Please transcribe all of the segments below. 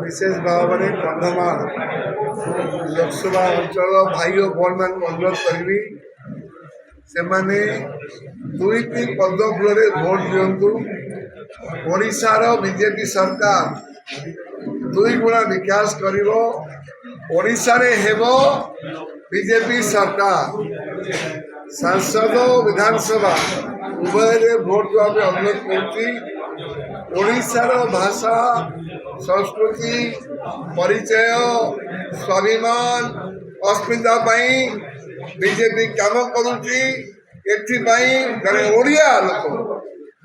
विशेष भाव में कंधमाल लोकसभा अंचल भाई और भौन मान अनुरोध करी से दुईटी पद्म फूल भोट दिंतु। ओडिशार बीजेपी सरकार दुई गुणा विकास कर बीजेपी सरकार सांसद विधानसभा उभय भोट देवा अनुरोध कर भाषा संस्कृति परिचय स्वाभिमान अस्मिता बीजेपी काम करुच्ची। जड़े ओडिया लोक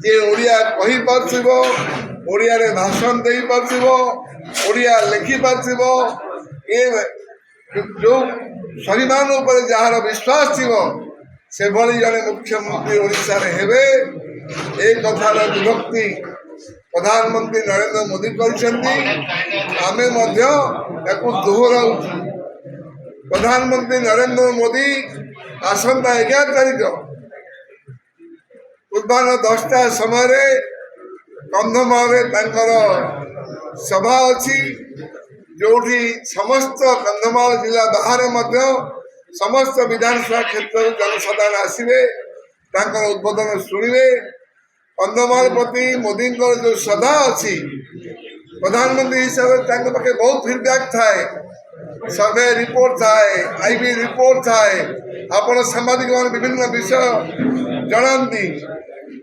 जे ओडिया कही पार्थिव ओडिया रे भाषण दे पार्थिव ओडिया लिखि पार्थिव ए जो स्वाभिमान उपर जार विश्वास थिव से भली जड़े मुख्यमंत्री ओडिशा रे हेबे ए कथार विभक्ति प्रधानमंत्री नरेंद्र मोदी आमे दोहराऊ। प्रधानमंत्री नरेंद्र मोदी आसंता 11 तारीख पूर्वाह्न 10टा समय कंधमाल सभा अच्छी जो समस्त कंधमाल जिला बाहर समस्त विधानसभा क्षेत्र जनसाधारण आसवे उद्बोधन शुणे। कंधमाल प्रति मोदी जो श्रद्धा अच्छी प्रधानमंत्री हिसाब से पाखे बहुत फीडबैक थाए सर्वे रिपोर्ट थाए आईबी रिपोर्ट थाए आपण सामाजिक विभिन्न विषय जनाती।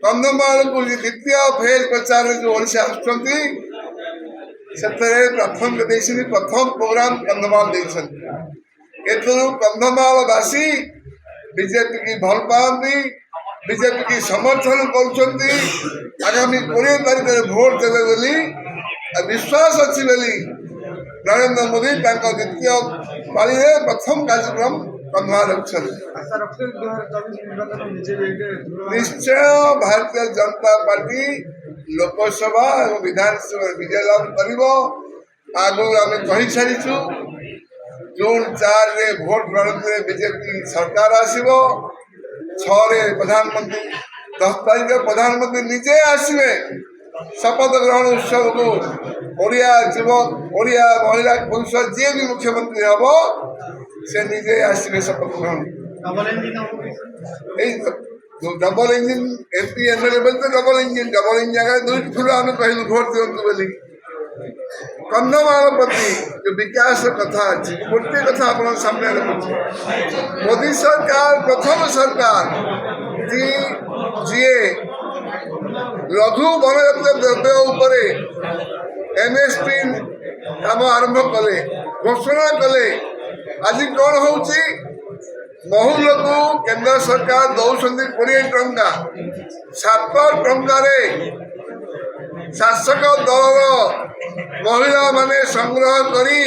कंधमाल को द्वितीय फेज प्रचार जो ओडिशा आसुच्चंती प्रथम प्रथम प्रोग्राम कंधमाल कंधमालवासी बीजेपी की भल पाती बीजेपी की समर्थन कर आगामी 20 तारीख में भोट देवे बोली विश्वास अच्छी बोली नरेंद्र मोदी द्वितीय पाली प्रथम कार्यक्रम कंधमाल निश्चय भारतीय जनता पार्टी लोकसभा और विधानसभा विजय लाभ कर आगु आम कही सारी जून 4 रे भोट गणति बीजेपी सरकार आसो 6 प्रधानमंत्री 10 तारीख प्रधानमंत्री निजे आसवे शपथ ग्रहण उत्सव को ओडिया युवक ओडिया महिला पुरुष जी भी मुख्यमंत्री हम से निजे आसवे शपथ ग्रहण। डबल इंजिन एमपी एमएलए बोलते डबल इंजिन जगह दुई फूल आम कहलु भोट दिंतु बोली। कंधमाल प्रति जो विकास कथा अच्छी गोटे कथा आप सामने रखुच्छे मोदी सरकार प्रथम सरकार जी लघु वनजात द्रव्य उपर एमएसपी काम आरंभ कले घोषणा कले। आज कौन हो बहुल को केंद्र सरकार दौरान 20 टंका 7 टंकार शासक दल महिला माने संग्रह करी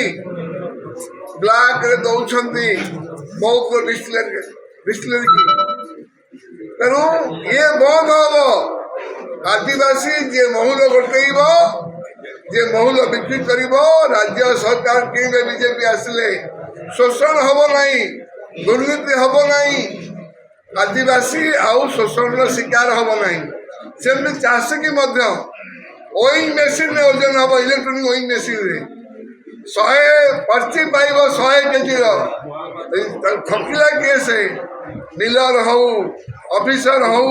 ब्लैक रे दौरान बहुत डिस्टिलरी तेणु ये बंद हम आदिवासी जे महुल गोटेब जे महुल बिक्री कर राज्य सरकार किणवे बीजेपी आसिले शोषण हम नहीं दुर्नीति हम नहीं आदिवासी आउ शोषण शिकार हम नहीं सेमती चाष की ओइंग मेसीन रे ओजन हम इलेक्ट्रोनिक ओइंग मेसीन रे 100 पर्ची पाइब 100 केजी ठकिला केस डीलर हो ऑफिसर हो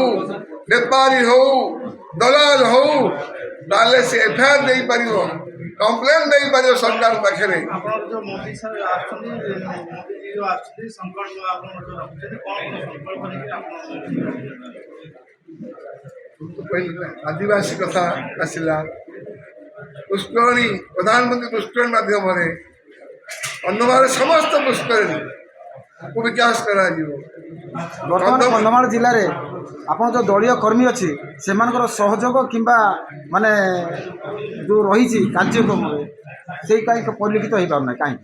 व्यापारी हो दलाल हो ताले से एफआईआर दे पारिबो कंप्लेन दे पारिबो सरकार पाखरे। आदिवासी कथा आसला पुष्करणी प्रधानमंत्री पुष्करणी माध्यम कंधमाल समस्त पुष्करणी को विकास करा कंधमाल जिले में आपन जो दलीय कर्मी अच्छी से सहयोग किंबा माने जो रही कार्यक्रम से कहीं परिलक्षित हो पारना कहीं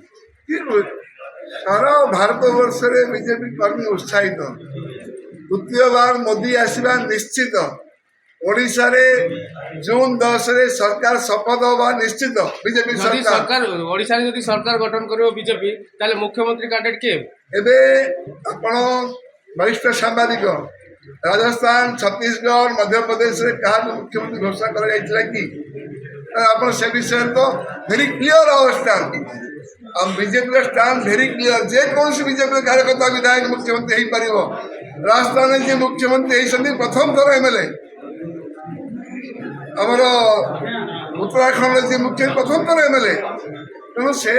सारा भारत वर्ष रे बीजेपी कर्मी उत्साहित द्वितीय बार मोदी आसवा निश्चित ओडिशा रे जून 10 रे सरकार शपथ होगा निश्चित बीजेपी सरकार ओडिशा रे यदि सरकार गठन करियो बीजेपी ताले मुख्यमंत्री कैंडिडेट के एबे आपण वरिष्ठ सांबादिक राजस्थान छत्तीसगढ़ मध्य प्रदेश रे कहा मुख्यमंत्री घोषणा कर कि ଆପଣ ସେ ବିଷୟରେ ତ ଭେରି କ୍ଲିଅର ଆୱାର ଷ୍ଟାଣ୍ଡ। ଆମ ବିଜେପିର ଷ୍ଟାଣ୍ଡ ଭେରି କ୍ଲିଅର। ଯେକୌଣସି ବିଜେପିର କାର୍ଯ୍ୟକର୍ତ୍ତା ବିଧାୟକ ମୁଖ୍ୟମନ୍ତ୍ରୀ ହେଇପାରିବ। ରାଜସ୍ଥାନରେ ଯିଏ ମୁଖ୍ୟମନ୍ତ୍ରୀ ହେଇଛନ୍ତି ପ୍ରଥମ ଥର MLA, ଆମର ଉତ୍ତରାଖଣ୍ଡରେ ଯିଏ ମୁଖ୍ୟମନ୍ତ୍ରୀ ପ୍ରଥମ ଥର MLA। ତେଣୁ ସେ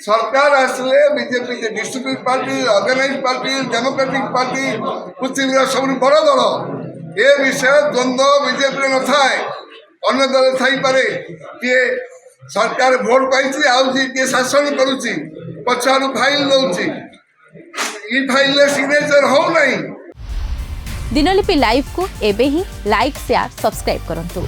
ସରକାର ଆସିଲେ ବିଜେପି ଯେ distribute party, organise party, democratic party, ପୃଥିବୀର ସବୁଠୁ ବଡ଼ ଦଳ, ଏ ବିଷୟ ଦ୍ୱନ୍ଦ୍ୱ ବିଜେପିରେ ନଥାଏ। ଅନ୍ୟ ଦଳ ଥାଇପାରେ, କିଏ ସରକାର ଭୋଟ ପାଇଛି ଆଉ କିଏ ଶାସନ କରୁଛି, ପଛଆଡ଼ୁ ଫାଇଲ ଦେଉଛି, ଇ ଫାଇଲରେ ସିଗ୍ନେଚର ହଉନାହିଁ। ଦିନଲିପି ଲାଇଭ୍ को एबे ही लाइक शेयर सब्सक्राइब करंतु।